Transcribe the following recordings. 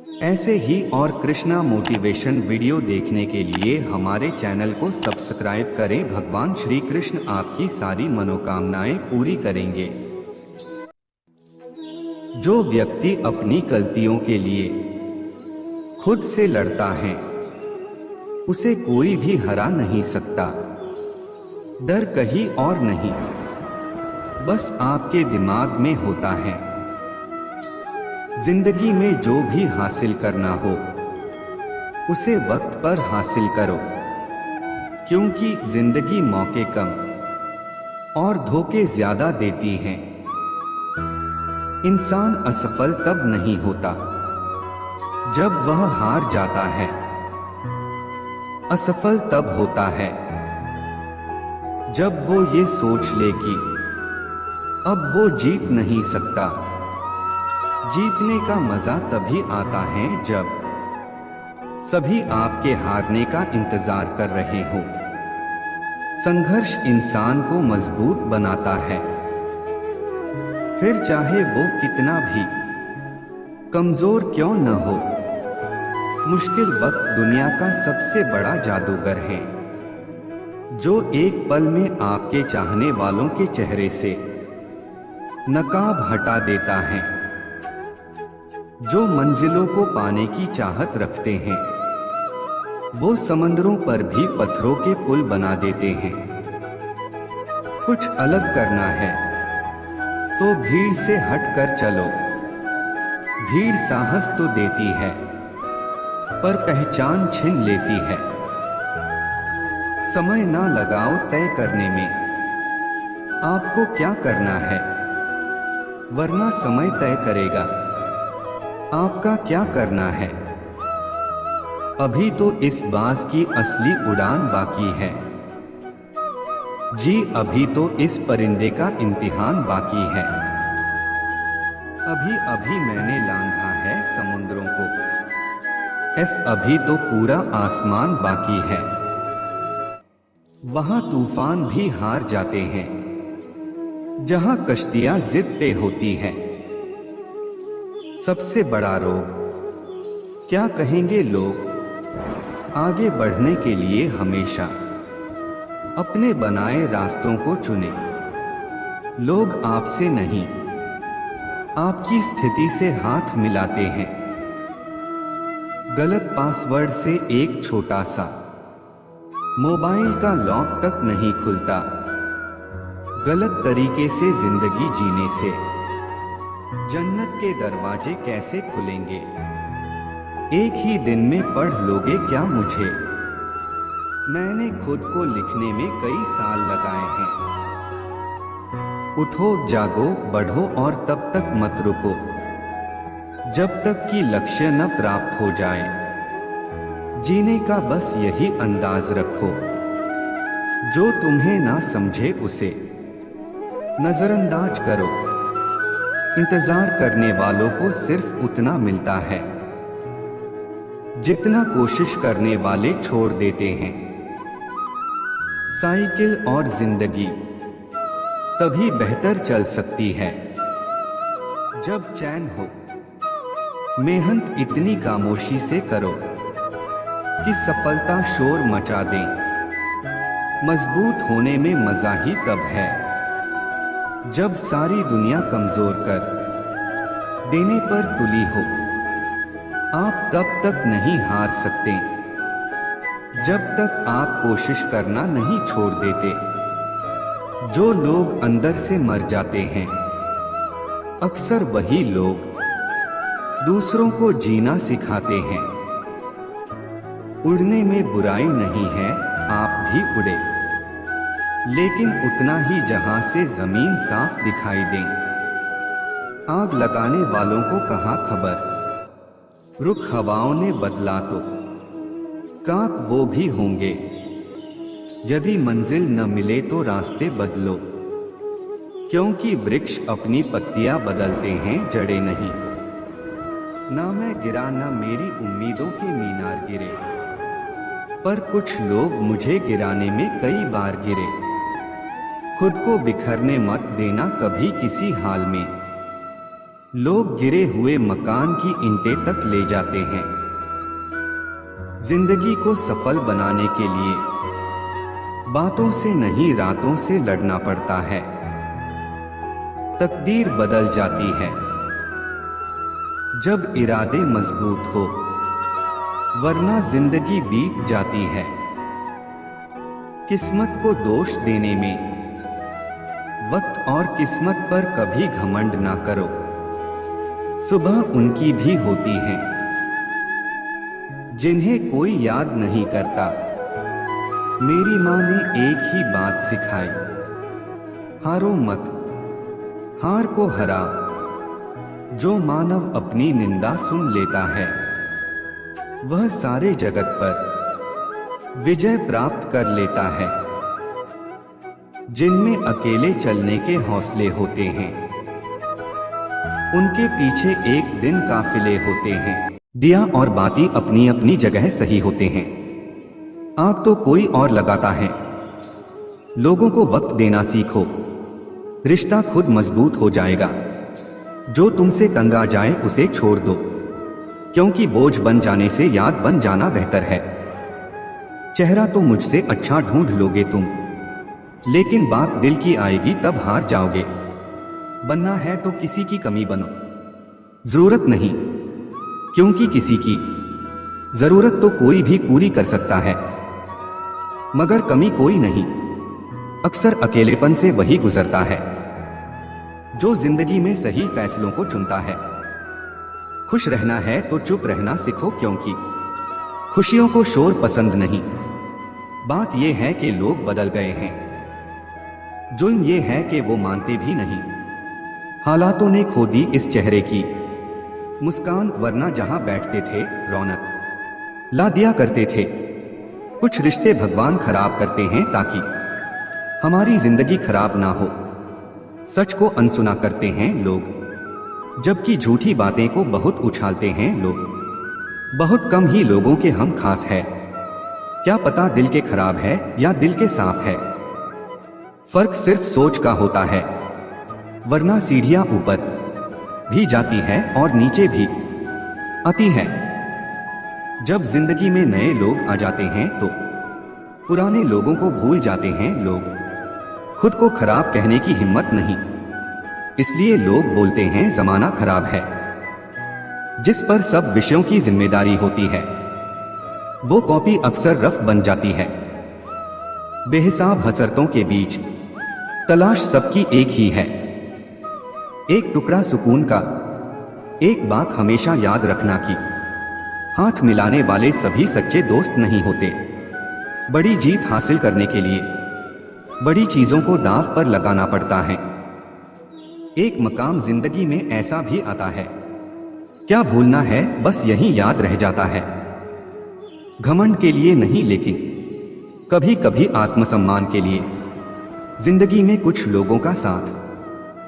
ऐसे ही और Krishna motivation video देखने के लिए हमारे चैनल को सब्सक्राइब करें। भगवान श्री कृष्ण आपकी सारी मनोकामनाएं पूरी करेंगे। जो व्यक्ति अपनी गलतियों के लिए खुद से लड़ता है उसे कोई भी हरा नहीं सकता। डर कहीं और नहीं, बस आपके दिमाग में होता है। जिंदगी में जो भी हासिल करना हो उसे वक्त पर हासिल करो, क्योंकि जिंदगी मौके कम और धोखे ज्यादा देती है। इंसान असफल तब नहीं होता जब वह हार जाता है, असफल तब होता है जब वो ये सोच ले कि अब वो जीत नहीं सकता। जीतने का मजा तभी आता है जब सभी आपके हारने का इंतजार कर रहे हो। संघर्ष इंसान को मजबूत बनाता है, फिर चाहे वो कितना भी कमजोर क्यों न हो। मुश्किल वक्त दुनिया का सबसे बड़ा जादूगर है, जो एक पल में आपके चाहने वालों के चेहरे से नकाब हटा देता है। जो मंजिलों को पाने की चाहत रखते हैं वो समंदरों पर भी पत्थरों के पुल बना देते हैं। कुछ अलग करना है तो भीड़ से हटकर चलो। भीड़ साहस तो देती है पर पहचान छीन लेती है। समय ना लगाओ तय करने में आपको क्या करना है, वरना समय तय करेगा आपका क्या करना है। अभी तो इस बाज की असली उड़ान बाकी है जी, अभी तो इस परिंदे का इम्तिहान बाकी है। अभी अभी मैंने लांघा है समुद्रों को, अभी तो पूरा आसमान बाकी है। वहां तूफान भी हार जाते हैं जहां कश्तियां जिद पे होती है। सबसे बड़ा रोग क्या कहेंगे लोग, आगे बढ़ने के लिए हमेशा अपने बनाए रास्तों को चुने। लोग आपसे नहीं आपकी स्थिति से हाथ मिलाते हैं। गलत पासवर्ड से एक छोटा सा मोबाइल का लॉक तक नहीं खुलता। गलत तरीके से जिंदगी जीने से जन्नत के दरवाजे कैसे खुलेंगे। एक ही दिन में पढ़ लोगे क्या मुझे, मैंने खुद को लिखने में कई साल लगाए हैं। उठो जागो बढ़ो और तब तक मत रुको जब तक कि लक्ष्य न प्राप्त हो जाए। जीने का बस यही अंदाज रखो, जो तुम्हें ना समझे उसे नजरअंदाज करो। इंतजार करने वालों को सिर्फ उतना मिलता है जितना कोशिश करने वाले छोड़ देते हैं। साइकिल और जिंदगी तभी बेहतर चल सकती है जब चैन हो। मेहनत इतनी खामोशी से करो कि सफलता शोर मचा दे। मजबूत होने में मजा ही तब है जब सारी दुनिया कमजोर कर देने पर तुली हो। आप तब तक नहीं हार सकते जब तक आप कोशिश करना नहीं छोड़ देते। जो लोग अंदर से मर जाते हैं अक्सर वही लोग दूसरों को जीना सिखाते हैं। उड़ने में बुराई नहीं है, आप भी उड़े, लेकिन उतना ही जहां से जमीन साफ दिखाई दे। आग लगाने वालों को कहां खबर, रुख हवाओं ने बदला तो काक वो भी होंगे। यदि मंजिल न मिले तो रास्ते बदलो, क्योंकि वृक्ष अपनी पत्तियां बदलते हैं, जड़ें नहीं। ना मैं गिरा ना मेरी उम्मीदों के मीनार गिरे, पर कुछ लोग मुझे गिराने में कई बार गिरे। खुद को बिखरने मत देना कभी किसी हाल में। लोग गिरे हुए मकान की ईंटें तक ले जाते हैं। जिंदगी को सफल बनाने के लिए बातों से नहीं रातों से लड़ना पड़ता है। तकदीर बदल जाती है जब इरादे मजबूत हो, वरना जिंदगी बीत जाती है। किस्मत को दोष देने में वक्त और किस्मत पर कभी घमंड ना करो, सुबह उनकी भी होती है जिन्हें कोई याद नहीं करता। मेरी माँ ने एक ही बात सिखाई, हारो मत, हार को हरा। जो मानव अपनी निंदा सुन लेता है, वह सारे जगत पर विजय प्राप्त कर लेता है। जिनमें अकेले चलने के हौसले होते हैं, उनके पीछे एक दिन काफिले होते हैं। दिया और बाती अपनी अपनी जगह सही होते हैं। आग तो कोई और लगाता है। लोगों को वक्त देना सीखो, रिश्ता खुद मजबूत हो जाएगा। जो तुमसे तंग आ जाए उसे छोड़ दो, क्योंकि बोझ बन जाने से याद बन जाना बेहतर है। चेहरा तो मुझसे अच्छा ढूंढ लोगे तुम, लेकिन बात दिल की आएगी तब हार जाओगे। बनना है तो किसी की कमी बनो, जरूरत नहीं, क्योंकि किसी की जरूरत तो कोई भी पूरी कर सकता है, मगर कमी कोई नहीं। अक्सर अकेलेपन से वही गुजरता है जो जिंदगी में सही फैसलों को चुनता है। खुश रहना है तो चुप रहना सीखो, क्योंकि खुशियों को शोर पसंद नहीं। बात यह है कि लोग बदल गए हैं, जुल्म ये है कि वो मानते भी नहीं। हालातों ने खो दी इस चेहरे की मुस्कान, वरना जहां बैठते थे रौनक ला दिया करते थे। कुछ रिश्ते भगवान खराब करते हैं ताकि हमारी जिंदगी खराब ना हो। सच को अनसुना करते हैं लोग, जबकि झूठी बातें को बहुत उछालते हैं लोग। बहुत कम ही लोगों के हम खास है, क्या पता दिल के खराब है या दिल के साफ है। फर्क सिर्फ सोच का होता है, वरना सीढ़ियां ऊपर भी जाती है और नीचे भी आती है। जब जिंदगी में नए लोग आ जाते हैं तो पुराने लोगों को भूल जाते हैं लोग। खुद को खराब कहने की हिम्मत नहीं, इसलिए लोग बोलते हैं जमाना खराब है। जिस पर सब विषयों की जिम्मेदारी होती है, वो कॉपी अक्सर रफ बन जाती है। बेहिसाब हसरतों के बीच तलाश सबकी एक ही है, एक टुकड़ा सुकून का। एक बात हमेशा याद रखना कि हाथ मिलाने वाले सभी सच्चे दोस्त नहीं होते। बड़ी जीत हासिल करने के लिए बड़ी चीजों को दांव पर लगाना पड़ता है। एक मकाम जिंदगी में ऐसा भी आता है, क्या भूलना है बस यही याद रह जाता है। घमंड के लिए नहीं, लेकिन कभी कभी आत्मसम्मान के लिए जिंदगी में कुछ लोगों का साथ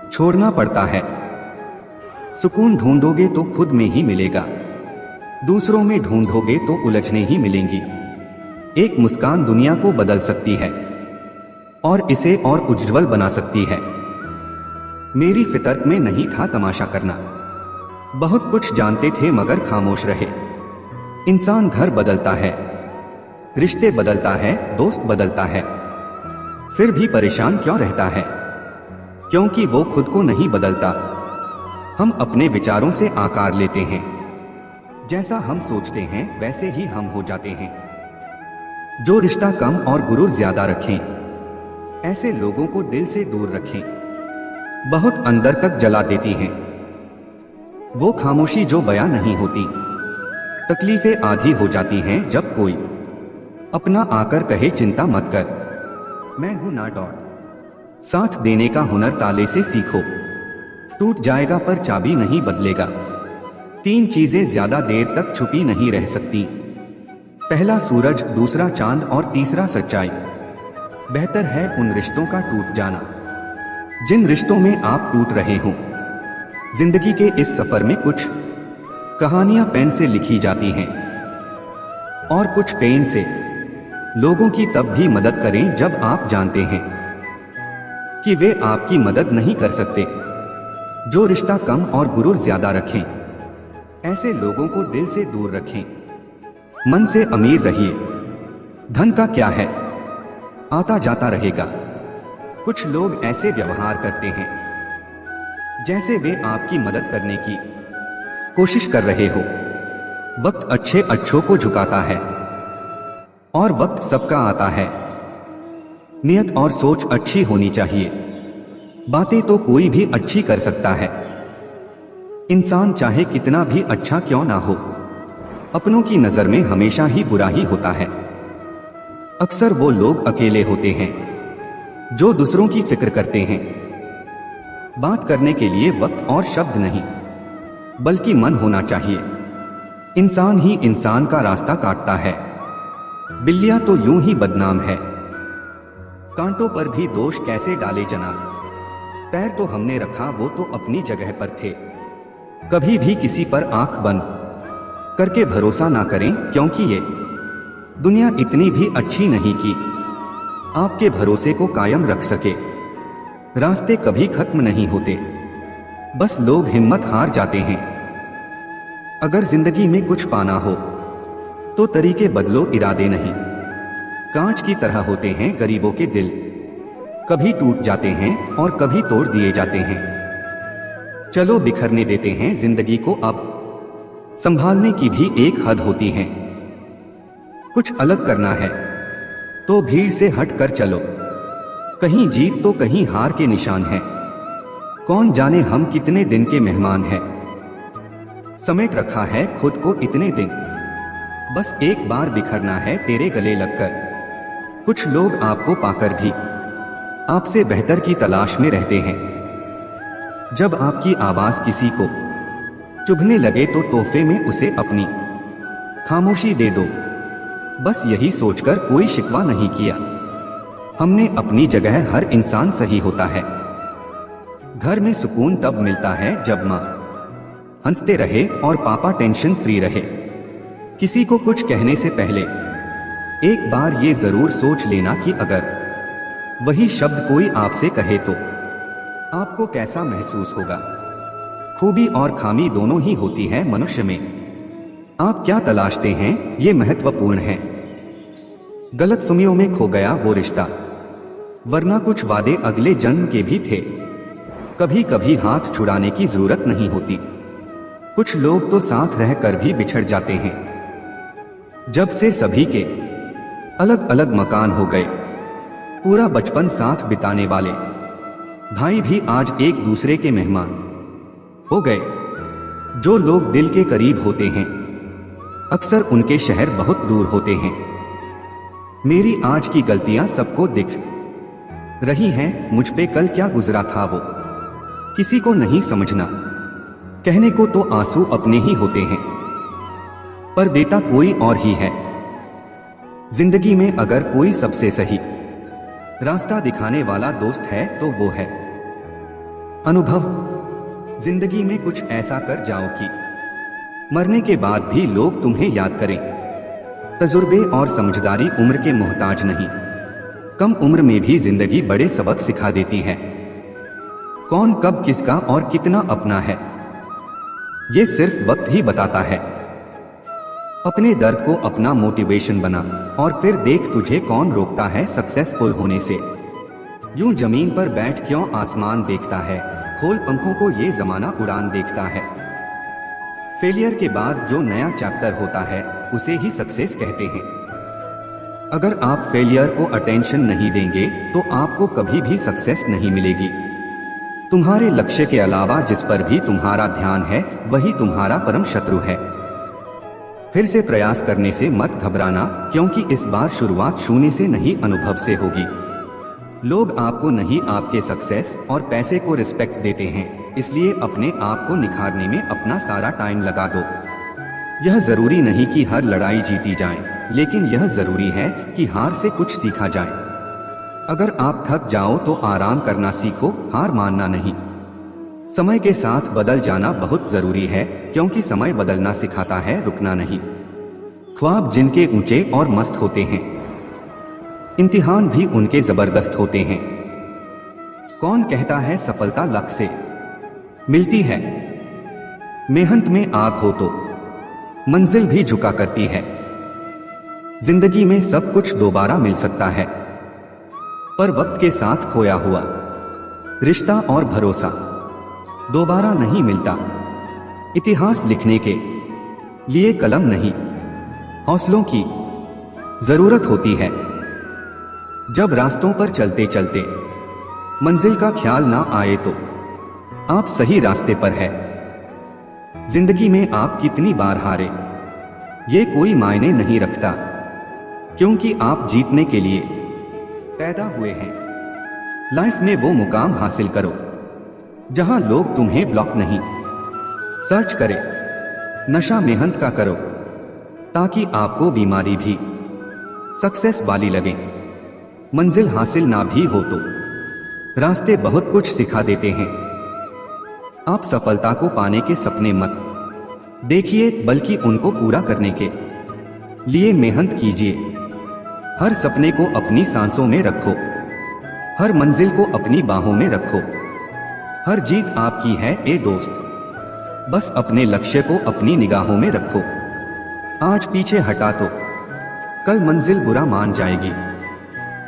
छोड़ना पड़ता है। सुकून ढूंढोगे तो खुद में ही मिलेगा, दूसरों में ढूंढोगे तो उलझने ही मिलेंगी। एक मुस्कान दुनिया को बदल सकती है और इसे और उज्जवल बना सकती है। मेरी फितरत में नहीं था तमाशा करना, बहुत कुछ जानते थे मगर खामोश रहे। इंसान घर बदलता है, रिश्ते बदलता है, दोस्त बदलता है, फिर भी परेशान क्यों रहता है? क्योंकि वो खुद को नहीं बदलता। हम अपने विचारों से आकार लेते हैं, जैसा हम सोचते हैं वैसे ही हम हो जाते हैं। जो रिश्ता कम और गुरूर ज्यादा रखें, ऐसे लोगों को दिल से दूर रखें, बहुत अंदर तक जला देती हैं। वो खामोशी जो बयां नहीं होती, तकलीफें आधी हो जाती हैं जब कोई अपना आकर कहे चिंता मत कर, मैं हूं ना डॉट। साथ देने का हुनर ताले से सीखो, टूट जाएगा पर चाबी नहीं बदलेगा। 3 चीजें ज्यादा देर तक छुपी नहीं रह सकती, पहला सूरज, दूसरा चांद और तीसरा सच्चाई। बेहतर है उन रिश्तों का टूट जाना जिन रिश्तों में आप टूट रहे हो। जिंदगी के इस सफर में कुछ कहानियां पेन से लिखी जाती हैं और कुछ पेन से। लोगों की तब भी मदद करें जब आप जानते हैं कि वे आपकी मदद नहीं कर सकते। जो रिश्ता कम और गुरूर ज्यादा रखें, ऐसे लोगों को दिल से दूर रखें। मन से अमीर रहिए। धन का क्या है, आता जाता रहेगा। कुछ लोग ऐसे व्यवहार करते हैं जैसे वे आपकी मदद करने की कोशिश कर रहे हो। वक्त अच्छे अच्छों को झुकाता है और वक्त सबका आता है। नियत और सोच अच्छी होनी चाहिए। बातें तो कोई भी अच्छी कर सकता है। इंसान चाहे कितना भी अच्छा क्यों ना हो, अपनों की नजर में हमेशा ही बुरा ही होता है। अक्सर वो लोग अकेले होते हैं जो दूसरों की फिक्र करते हैं। बात करने के लिए वक्त और शब्द नहीं, बल्कि मन होना चाहिए। इंसान ही इंसान का रास्ता काटता है। बिल्लियां तो यूं ही बदनाम है। कांटों पर भी दोष कैसे डाले जनाब। पैर तो हमने रखा, वो तो अपनी जगह पर थे। कभी भी किसी पर आंख बंद करके भरोसा ना करें, क्योंकि ये दुनिया इतनी भी अच्छी नहीं कि आपके भरोसे को कायम रख सके। रास्ते कभी खत्म नहीं होते, बस लोग हिम्मत हार जाते हैं। अगर जिंदगी में कुछ पाना हो तो तरीके बदलो, इरादे नहीं। कांच की तरह होते हैं गरीबों के दिल, कभी टूट जाते हैं और कभी तोड़ दिए जाते हैं। चलो बिखरने देते हैं जिंदगी को, अब संभालने की भी एक हद होती है। कुछ अलग करना है तो भीड़ से हट कर चलो। कहीं जीत तो कहीं हार के निशान है। कौन जाने हम कितने दिन के मेहमान हैं। समेट रखा है खुद को इतने दिन, बस एक बार बिखरना है तेरे गले लगकर। कुछ लोग आपको पाकर भी आपसे बेहतर की तलाश में रहते हैं। जब आपकी आवाज किसी को चुभने लगे तो तोहफे में उसे अपनी खामोशी दे दो। बस यही सोचकर कोई शिकवा नहीं किया। हमने अपनी जगह, हर इंसान सही होता है। घर में सुकून तब मिलता है जब माँ हंसते रहे और पापा टेंशन फ्री रहे। किसी को कुछ कहने से पहले एक बार ये जरूर सोच लेना कि अगर वही शब्द कोई आपसे कहे तो आपको कैसा महसूस होगा। खूबी और खामी दोनों ही होती है मनुष्य में। आप क्या तलाशते हैं ये महत्वपूर्ण है। गलतफहमियों में खो गया वो रिश्ता, वरना कुछ वादे अगले जन्म के भी थे। कभी कभी हाथ छुड़ाने की जरूरत नहीं होती। कुछ लोग तो साथ रहकर भी बिछड़ जाते हैं। जब से सभी के अलग अलग मकान हो गए, पूरा बचपन साथ बिताने वाले भाई भी आज एक दूसरे के मेहमान हो गए। जो लोग दिल के करीब होते हैं, अक्सर उनके शहर बहुत दूर होते हैं। मेरी आज की गलतियां सबको दिख रही हैं, मुझ पे कल क्या गुजरा था वो किसी को नहीं समझना। कहने को तो आंसू अपने ही होते हैं, पर देता कोई और ही है। जिंदगी में अगर कोई सबसे सही रास्ता दिखाने वाला दोस्त है तो वो है अनुभव। जिंदगी में कुछ ऐसा कर जाओ कि मरने के बाद भी लोग तुम्हें याद करें। तजुर्बे और समझदारी उम्र के मोहताज नहीं। कम उम्र में भी जिंदगी बड़े सबक सिखा देती है। कौन कब किसका और कितना अपना है, ये सिर्फ वक्त ही बताता है। अपने दर्द को अपना मोटिवेशन बना और फिर देख तुझे कौन रोकता है सक्सेसफुल होने से। यूं जमीन पर बैठ क्यों आसमान देखता है, खोल पंखों को ये जमाना उड़ान देखता है। फेलियर के बाद जो नया चैप्टर होता है उसे ही सक्सेस कहते हैं। अगर आप फेलियर को अटेंशन नहीं देंगे तो आपको कभी भी सक्सेस नहीं मिलेगी। तुम्हारे लक्ष्य के अलावा जिस पर भी तुम्हारा ध्यान है वही तुम्हारा परम शत्रु है। फिर से प्रयास करने से मत घबराना, क्योंकि इस बार शुरुआत शून्य से नहीं अनुभव से होगी। लोग आपको नहीं आपके सक्सेस और पैसे को रिस्पेक्ट देते हैं, इसलिए अपने आप को निखारने में अपना सारा टाइम लगा दो। यह जरूरी नहीं कि हर लड़ाई जीती जाए, लेकिन यह जरूरी है कि हार से कुछ सीखा जाए। अगर आप थक जाओ तो आराम करना सीखो, हार मानना नहीं। समय के साथ बदल जाना बहुत जरूरी है, क्योंकि समय बदलना सिखाता है, रुकना नहीं। ख्वाब जिनके ऊंचे और मस्त होते हैं, इम्तिहान भी उनके जबरदस्त होते हैं। कौन कहता है सफलता लक से मिलती है। मेहनत में आग हो तो मंजिल भी झुका करती है। जिंदगी में सब कुछ दोबारा मिल सकता है, पर वक्त के साथ खोया हुआ रिश्ता और भरोसा दोबारा नहीं मिलता। इतिहास लिखने के लिए कलम नहीं, हौसलों की जरूरत होती है। जब रास्तों पर चलते चलते मंजिल का ख्याल ना आए तो आप सही रास्ते पर है। जिंदगी में आप कितनी बार हारे ये कोई मायने नहीं रखता, क्योंकि आप जीतने के लिए पैदा हुए हैं। लाइफ में वो मुकाम हासिल करो जहां लोग तुम्हें ब्लॉक नहीं सर्च करें। नशा मेहनत का करो ताकि आपको बीमारी भी सक्सेस वाली लगे। मंजिल हासिल ना भी हो तो रास्ते बहुत कुछ सिखा देते हैं। आप सफलता को पाने के सपने मत देखिए, बल्कि उनको पूरा करने के लिए मेहनत कीजिए। हर सपने को अपनी सांसों में रखो, हर मंजिल को अपनी बाहों में रखो। हर जीत आपकी है ए दोस्त, बस अपने लक्ष्य को अपनी निगाहों में रखो। आज पीछे हटा तो कल मंजिल बुरा मान जाएगी।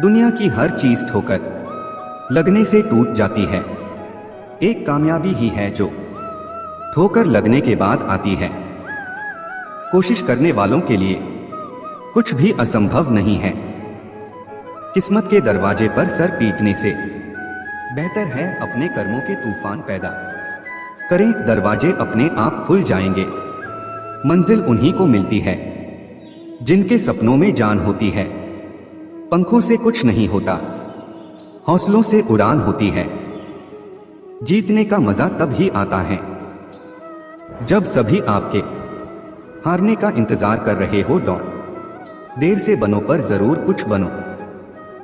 दुनिया की हर चीज ठोकर लगने से टूट जाती है, एक कामयाबी ही है जो ठोकर लगने के बाद आती है। कोशिश करने वालों के लिए कुछ भी असंभव नहीं है। किस्मत के दरवाजे पर सर पीटने से बेहतर है अपने कर्मों के तूफान पैदा करें। दरवाजे अपने आप खुल जाएंगे। मंजिल उन्हीं को मिलती है जिनके सपनों में जान होती है। पंखों से कुछ नहीं होता, हौसलों से उड़ान होती है। जीतने का मजा तब ही आता है जब सभी आपके हारने का इंतजार कर रहे हो। देर से बनो पर जरूर कुछ बनो,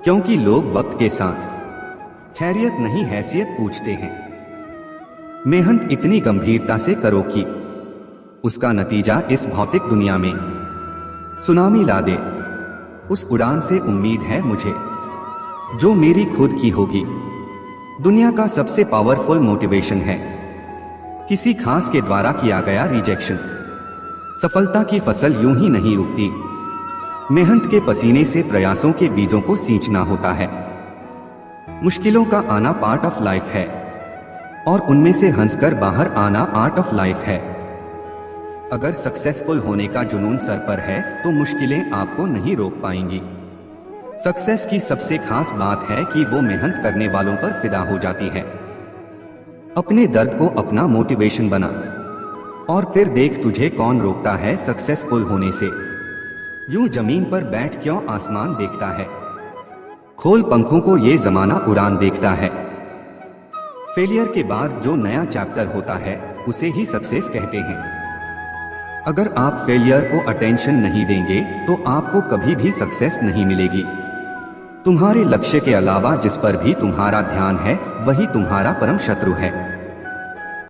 क्योंकि लोग वक्त के साथ खैरियत नहीं हैसियत पूछते हैं। मेहनत इतनी गंभीरता से करो कि उसका नतीजा इस भौतिक दुनिया में सुनामी ला दे। उस उड़ान से उम्मीद है मुझे जो मेरी खुद की होगी। दुनिया का सबसे पावरफुल मोटिवेशन है किसी खास के द्वारा किया गया रिजेक्शन। सफलता की फसल यूं ही नहीं उगती, मेहनत के पसीने से प्रयासों के बीजों को सींचना होता है। मुश्किलों का आना पार्ट ऑफ लाइफ है और उनमें से हंसकर बाहर आना आर्ट ऑफ लाइफ है। अगर सक्सेसफुल होने का जुनून सर पर है तो मुश्किलें आपको नहीं रोक पाएंगी। सक्सेस की सबसे खास बात है कि वो मेहनत करने वालों पर फिदा हो जाती है। अपने दर्द को अपना मोटिवेशन बना और फिर देख तुझे कौन रोकता है सक्सेसफुल होने से। यूं जमीन पर बैठ क्यों आसमान देखता है, खोल पंखों को ये जमाना उड़ान देखता है। फेलियर के बाद जो नया चैप्टर होता है उसे ही सक्सेस कहते हैं। अगर आप फेलियर को अटेंशन नहीं देंगे तो आपको कभी भी सक्सेस नहीं मिलेगी। तुम्हारे लक्ष्य के अलावा जिस पर भी तुम्हारा ध्यान है वही तुम्हारा परम शत्रु है।